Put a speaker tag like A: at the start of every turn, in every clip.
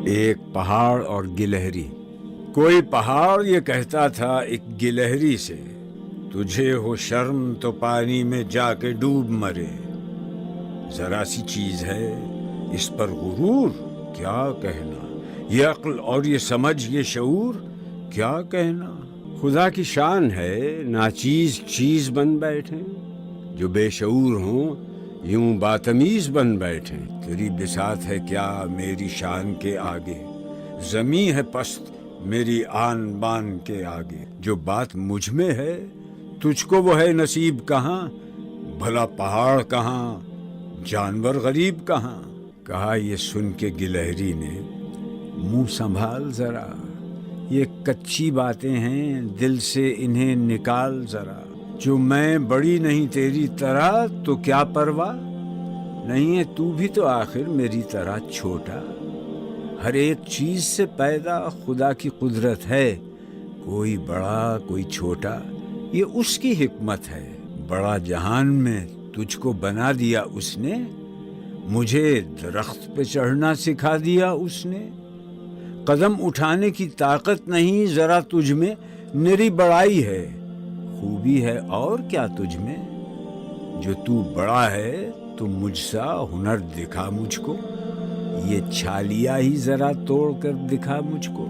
A: ایک پہاڑ اور گلہری۔ کوئی پہاڑ یہ کہتا تھا ایک گلہری سے، تجھے ہو شرم تو پانی میں جا کے ڈوب مرے۔ ذرا سی چیز ہے اس پر غرور، کیا کہنا، یہ عقل اور یہ سمجھ، یہ شعور، کیا کہنا۔ خدا کی شان ہے ناچیز چیز بن بیٹھیں، جو بے شعور ہوں یوں باتمیز بن بیٹھیں۔ تیری بساط ہے کیا میری شان کے آگے، زمیں ہے پست میری آن بان کے آگے۔ جو بات مجھ میں ہے تجھ کو وہ ہے نصیب کہاں، بھلا پہاڑ کہاں جانور غریب کہاں۔ کہا یہ سن کے گلہری نے، منہ سنبھال ذرا، یہ کچی باتیں ہیں دل سے انہیں نکال ذرا۔ جو میں بڑی نہیں تیری طرح تو کیا پرواہ، نہیں ہے تو بھی تو آخر میری طرح چھوٹا۔ ہر ایک چیز سے پیدا خدا کی قدرت ہے، کوئی بڑا کوئی چھوٹا، یہ اس کی حکمت ہے۔ بڑا جہان میں تجھ کو بنا دیا اس نے، مجھے درخت پہ چڑھنا سکھا دیا اس نے۔ قدم اٹھانے کی طاقت نہیں ذرا تجھ میں، میری بڑائی ہے خوبی ہے اور کیا تجھ میں۔ جو تو بڑا ہے تو مجھ سا ہنر دکھا مجھ کو، یہ چھالیا ہی ذرا توڑ کر دکھا مجھ کو۔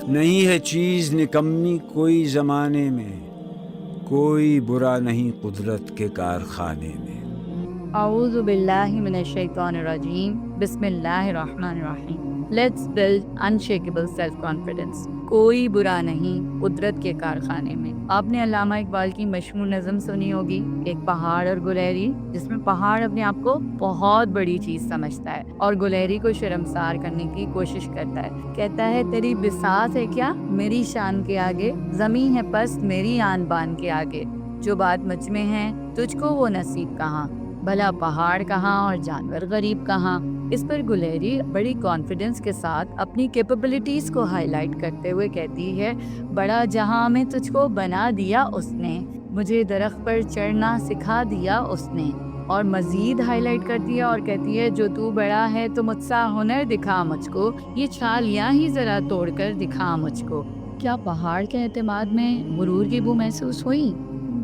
A: نہیں ہے چیز نکمی کوئی زمانے میں، کوئی برا نہیں قدرت کے کارخانے میں۔
B: اعوذ باللہ من الشیطان الرجیم، بسم اللہ الرحمن الرحیم۔ Let's build unshakeable self confidence. کوئی برا نہیں قدرت کے کارخانے میں۔ آپ نے علامہ اقبال کی مشہور نظم سنی ہوگی، ایک پہاڑ اور گلہری، جس میں پہاڑ اپنے آپ کو بہت بڑی چیز سمجھتا ہے اور گلہری کو شرمسار کرنے کی کوشش کرتا ہے۔ کہتا ہے تیری بساط ہے کیا میری شان کے آگے، زمیں ہے پست میری آن بان کے آگے۔ جو بات مجھ میں ہے تجھ کو وہ نصیب کہاں، بھلا پہاڑ کہاں اور جانور غریب کہاں۔ اس پر گلہری بڑی کانفیڈنس کے ساتھ اپنی کیپیبلٹیز کو ہائی لائٹ کرتے ہوئے کہتی ہے، بڑا جہاں میں تجھ کو بنا دیا اس نے، مجھے درخت پر چڑھنا سکھا دیا اس نے۔ اور مزید ہائی لائٹ کرتی ہے اور کہتی ہے، جو تو بڑا ہے تو مجھ سا ہنر دکھا مجھ کو، یہ چھالیاں ہی ذرا توڑ کر دکھا مجھ کو۔ کیا پہاڑ کے اعتماد میں غرور کی بو محسوس ہوئی؟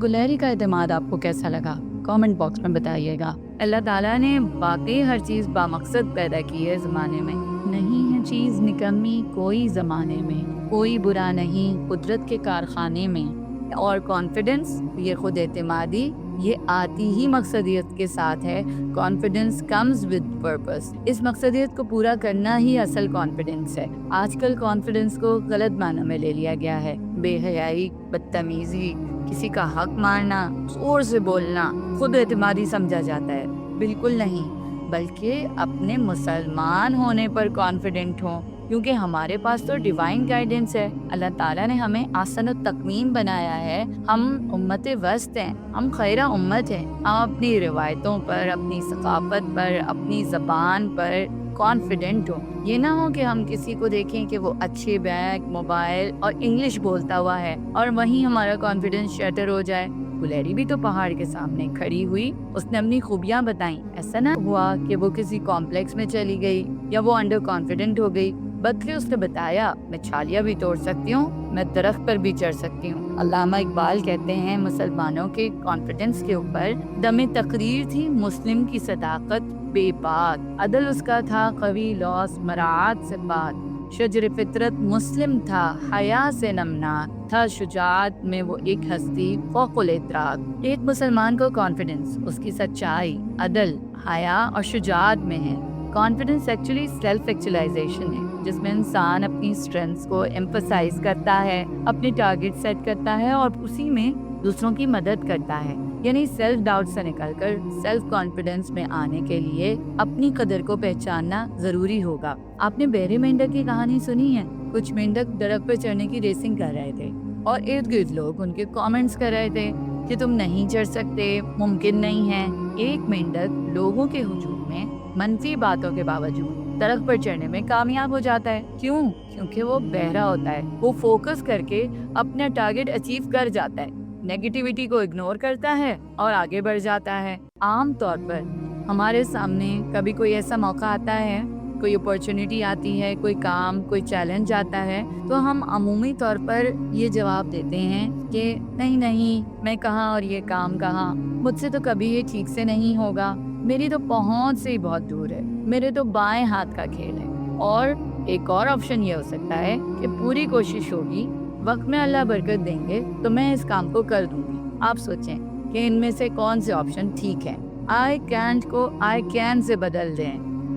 B: گلہری کا اعتماد آپ کو کیسا لگا؟ کامنٹ باکس میں بتائیے گا۔ اللہ تعالیٰ نے باقی ہر چیز بامقصد پیدا کی ہے زمانے میں، نہیں ہے چیز نکمی کوئی زمانے میں، کوئی برا نہیں قدرت کے کارخانے میں۔ اور کانفیڈنس، یہ خود اعتمادی، یہ آتی ہی مقصدیت کے ساتھ ہے۔ Confidence comes with purpose. اس مقصدیت کو پورا کرنا ہی اصل کانفیڈنس ہے۔ آج کل کانفیڈنس کو غلط معنی میں لے لیا گیا ہے۔ بے حیائی، بدتمیزی، کسی کا حق مارنا، زور سے بولنا خود اعتمادی سمجھا جاتا ہے۔ بالکل نہیں، بلکہ اپنے مسلمان ہونے پر کانفیڈنٹ ہوں، کیونکہ ہمارے پاس تو ڈیوائن گائیڈنس ہے۔ اللہ تعالیٰ نے ہمیں احسن التقویم بنایا ہے، ہم امت وسط ہیں، ہم خیرہ امت ہیں۔ ہم اپنی روایتوں پر، اپنی ثقافت پر، اپنی زبان پر کانفیڈنٹ ہوں۔ یہ نہ ہو کہ ہم کسی کو دیکھیں کہ وہ اچھے بیگ، موبائل اور انگلش بولتا ہوا ہے اور وہیں ہمارا کانفیڈنس شیٹر ہو جائے۔ گلہری بھی تو پہاڑ کے سامنے کھڑی ہوئی، اس نے اپنی خوبیاں بتائیں، ایسا نہ ہوا کہ وہ کسی کمپلیکس میں چلی گئی یا وہ انڈر کانفیڈنٹ ہو گئی، بلکہ اس نے بتایا میں چھالیاں بھی توڑ سکتی ہوں، میں درخت پر بھی چڑھ سکتی ہوں۔ علامہ اقبال کہتے ہیں، مسلمانوں کے کانفیڈنس کے اوپر دم تقریر تھی مسلم کی صداقت بے باک، عدل اس کا تھا قوی لوث مراعات سے پاک، شجر فطرت مسلم تھا حیا سے نمناک، تھا شجاعت میں وہ ایک ہستی فوق الادراک۔ ایک مسلمان کو کانفیڈنس اس کی سچائی، عدل، حیا اور شجاعت میں ہے۔ کانفیڈنس ایکچولی سیلف ایکچولائزیشن ہے، جس میں انسان اپنی اسٹرینتھس کو ایمفسائز کرتا ہے، اپنے ٹارگٹ سیٹ کرتا ہے اور اسی میں دوسروں کی مدد کرتا ہے۔ یعنی سیلف ڈاؤٹ سے نکل کر سیلف کانفیڈنس میں آنے کے لیے اپنی قدر کو پہچاننا ضروری ہوگا۔ آپ نے بحری مینڈک کی کہانی سنی ہے؟ کچھ مینڈک درخت پر چڑھنے کی ریسنگ کر رہے تھے اور ارد گرد لوگ ان کے کامنٹس کر رہے تھے کہ تم نہیں چڑھ سکتے، ممکن نہیں ہے۔ ایک مینڈک لوگوں کے ہجوم میں منفی باتوں کے باوجود درخت پر چڑھنے میں کامیاب ہو جاتا ہے۔ کیوں؟ کیونکہ وہ بہرا ہوتا ہے، وہ فوکس کر کے اپنا ٹارگٹ اچیو کر جاتا ہے، نیگیٹیوٹی کو اگنور کرتا ہے اور آگے بڑھ جاتا ہے۔ عام طور پر ہمارے سامنے کبھی کوئی ایسا موقع آتا ہے کوئی اپارچونٹی آتی ہے، کوئی کام، کوئی چیلنج آتا ہے، تو ہم عمومی طور پر یہ جواب دیتے ہیں کہ نہیں میں کہاں اور یہ کام کہاں، مجھ سے تو کبھی یہ ٹھیک سے نہیں ہوگا، میری تو پہنچ سے ہی بہت دور ہے، میرے تو بائیں ہاتھ کا کھیل ہے۔ اور ایک اور آپشن یہ ہو سکتا ہے کہ پوری کوشش ہوگی، وقت میں اللہ برکت دیں گے تو میں اس کام کو کر دوں گی۔ آپ سوچیں کہ ان میں سے کون سے آپشن ٹھیک ہے۔ I can't کو I can سے بدل دیں۔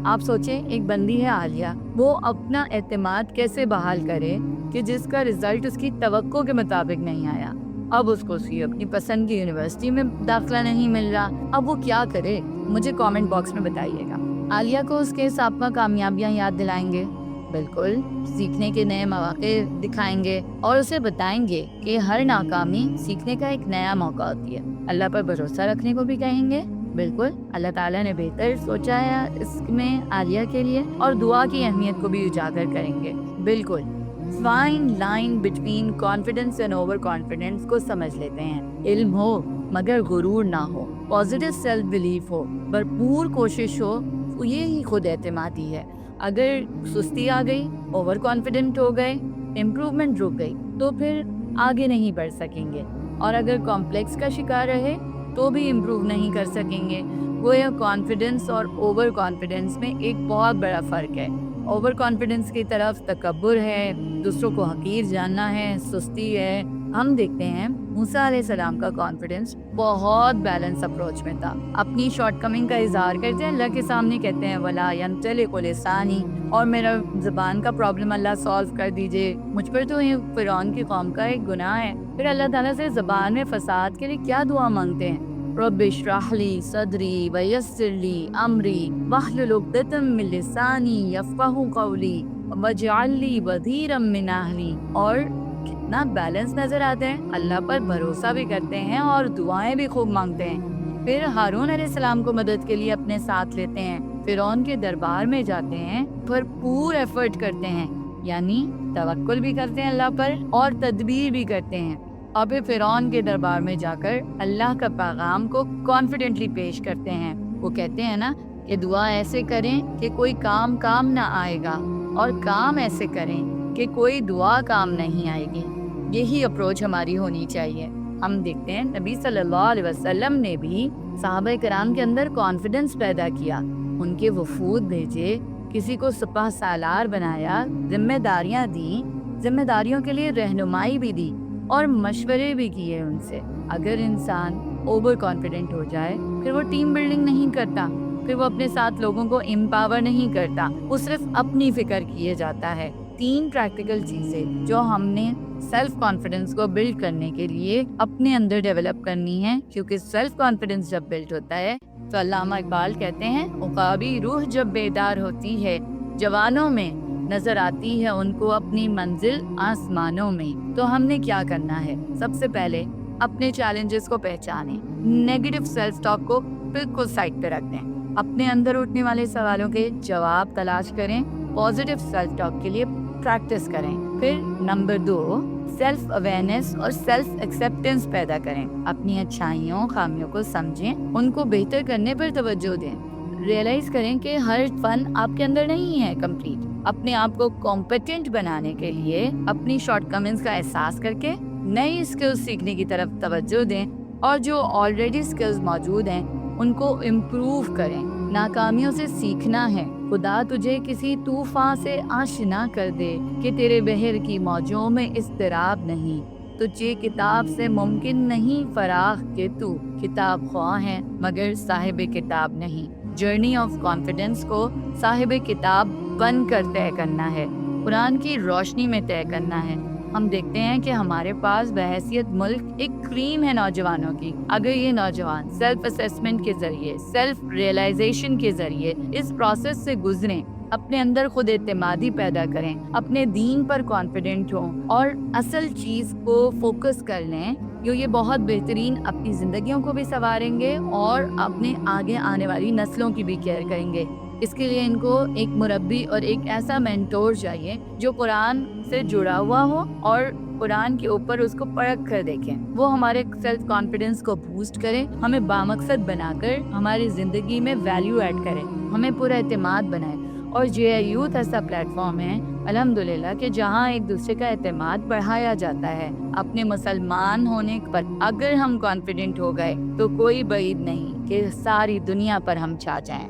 B: آپ سوچیں ایک بندی ہے عالیہ، وہ اپنا اعتماد کیسے بحال کرے کہ جس کا رزلٹ اس کی توقع کے مطابق نہیں آیا، اب اس کو اپنی پسند کی یونیورسٹی میں داخلہ نہیں مل رہا، اب وہ کیا کرے؟ مجھے کامنٹ باکس میں بتائیے گا۔ عالیہ کو اس کے سابقہ کامیابیاں یاد دلائیں گے، بالکل، سیکھنے کے نئے مواقع دکھائیں گے اور اسے بتائیں گے کہ ہر ناکامی سیکھنے کا ایک نیا موقع ہوتی ہے۔ اللہ پر بھروسہ رکھنے کو بھی کہیں گے، بالکل، اللہ تعالیٰ نے بہتر سوچا ہے اس میں عالیہ کے لیے، اور دعا کی اہمیت کو بھی اجاگر کریں گے، بالکل۔ Fine line between confidence and over confidence کو سمجھ لیتے ہیں۔ علم ہو مگر غرور نہ ہو، پازیٹیو سیلف بلیف ہو، بھرپور کوشش ہو، یہی خود اعتمادی ہے۔ اگر سستی آ گئی، اوور کانفیڈنٹ ہو گئے، امپروومنٹ رک گئی، تو پھر آگے نہیں بڑھ سکیں گے، اور اگر کمپلیکس کا شکار رہے تو بھی امپروو نہیں کر سکیں گے۔ گویا کانفیڈنس اور اوور کانفیڈنس میں ایک بہت بڑا فرق ہے۔ اوور کانفیڈنس کی طرف تکبر ہے، دوسروں کو حقیر جاننا ہے، سستی ہے۔ ہم دیکھتے ہیں موسیٰ علیہ السلام کا کانفیڈنس بہت بیلنس اپروچ میں تھا، اپنی شارٹ کمنگ کا اظہار کرتے ہیں، اللہ کے سامنے کہتے ہیں وَلَا يَنْطَلِقُ لِسَانِي، اور میرا زبان کا پرابلم اللہ سالو کر دیجئے، مجھ پر تو یہ فرعون کی قوم کا ایک گناہ ہے۔ پھر اللہ تعالیٰ سے زبان میں فساد کے لیے کیا دعا مانگتے ہیں؟ رب اشرح لی صدری ویسر لی امری واحلل عقدۃ من لسانی یفقہوا قولی واجعل لی وزیرا من اہلی۔ اور کتنا بیلنس نظر آتا ہے، اللہ پر بھروسہ بھی کرتے ہیں اور دعائیں بھی خوب مانگتے ہیں۔ پھر ہارون علیہ السلام کو مدد کے لیے اپنے ساتھ لیتے ہیں، فرعون کے دربار میں جاتے ہیں، بھرپور ایفرٹ کرتے ہیں، یعنی توکل بھی کرتے ہیں اللہ پر اور تدبیر بھی کرتے ہیں، اور پھر فرعون کے دربار میں جا کر اللہ کا پیغام کو کانفیڈنٹلی پیش کرتے ہیں۔ وہ کہتے ہیں نا کہ دعا ایسے کریں کہ کوئی کام نہ آئے گا، اور کام ایسے کریں کہ کوئی دعا کام نہیں آئے گی۔ یہی اپروچ ہماری ہونی چاہیے۔ ہم دیکھتے ہیں نبی صلی اللہ علیہ وسلم نے بھی صحابہ کرام کے اندر کانفیڈنس پیدا کیا، ان کے وفود بھیجے، کسی کو سپہ سالار بنایا، ذمہ داریاں دیں، ذمہ داریوں کے لیے رہنمائی بھی دی اور مشورے بھی کیے ان سے۔ اگر انسان اوور کانفیڈنٹ ہو جائے پھر وہ ٹیم بلڈنگ نہیں کرتا، پھر وہ اپنے ساتھ لوگوں کو امپاور نہیں کرتا، وہ صرف اپنی فکر کیے جاتا ہے۔ 3 پریکٹیکل چیزیں جو ہم نے سیلف کانفیڈنس کو بلڈ کرنے کے لیے اپنے اندر ڈیولپ کرنی ہے، کیونکہ سیلف کانفیڈنس جب بلڈ ہوتا ہے تو علامہ اقبال کہتے ہیں عقابی روح جب بیدار ہوتی ہے، جوانوں میں نظر آتی ہے ان کو اپنی منزل آسمانوں میں۔ تو ہم نے کیا کرنا ہے؟ سب سے پہلے اپنے چیلنجز کو پہچانیں، نیگیٹو سیلف ٹاک کو بالکل سائڈ پہ رکھ دیں، اپنے اندر اٹھنے والے سوالوں کے جواب تلاش کریں، پازیٹیو سیلف ٹاک کے لیے پریکٹس کریں۔ پھر نمبر 2، سیلف اویئرنیس اور سیلف ایکسیپٹنس پیدا کریں، اپنی اچھائیوں خامیوں کو سمجھیں، ان کو بہتر کرنے پر توجہ دیں، ریئلائز کریں کہ ہر فن آپ کے اندر نہیں ہے کمپلیٹ۔ اپنے آپ کو کمپیٹنٹ بنانے کے لیے اپنی شارٹ کمنگز کا احساس کر کے نئی اسکلز سیکھنے کی طرف توجہ دیں، اور جو آلریڈی اسکلز موجود ہیں ان کو امپروو کریں۔ ناکامیوں سے سیکھنا ہے، خدا تجھے کسی طوفان سے آشنا کر دے کہ تیرے بحر کی موجوں میں اضطراب نہیں، تجھے کتاب سے ممکن نہیں فراغ کہ تو کتاب خواہ ہے مگر صاحب کتاب نہیں۔ جرنی آف کانفیڈنس کو صاحب کتاب بن کر طے کرنا ہے، قرآن کی روشنی میں طے کرنا ہے۔ ہم دیکھتے ہیں کہ ہمارے پاس بحیثیت ملک ایک کریم ہے نوجوانوں کی۔ اگر یہ نوجوان سیلف اسیسمنٹ کے ذریعے، سیلف ریئلائزیشن کے ذریعے اس پروسیس سے گزریں، اپنے اندر خود اعتمادی پیدا کریں، اپنے دین پر کانفیڈنٹ ہوں اور اصل چیز کو فوکس کر لیں، یہ بہت بہترین اپنی زندگیوں کو بھی سنواریں گے اور اپنے آگے آنے والی نسلوں کی بھی کیئر کریں گے۔ اس کے لیے ان کو ایک مربی اور ایک ایسا مینٹور چاہیے جو قرآن سے جڑا ہوا ہو اور قرآن کے اوپر اس کو پرکھ کر دیکھیں، وہ ہمارے سیلف کانفیڈنس کو بوسٹ کرے، ہمیں بامقصد بنا کر ہماری زندگی میں ویلیو ایڈ کرے، ہمیں پورا اعتماد بنائے۔ اور جے یوتھ ایسا پلیٹ فارم ہے الحمدللہ کہ جہاں ایک دوسرے کا اعتماد بڑھایا جاتا ہے. اپنے مسلمان ہونے پر اگر ہم کانفیڈنٹ ہو گئے تو کوئی بعید نہیں کہ ساری دنیا پر ہم چھا جائیں.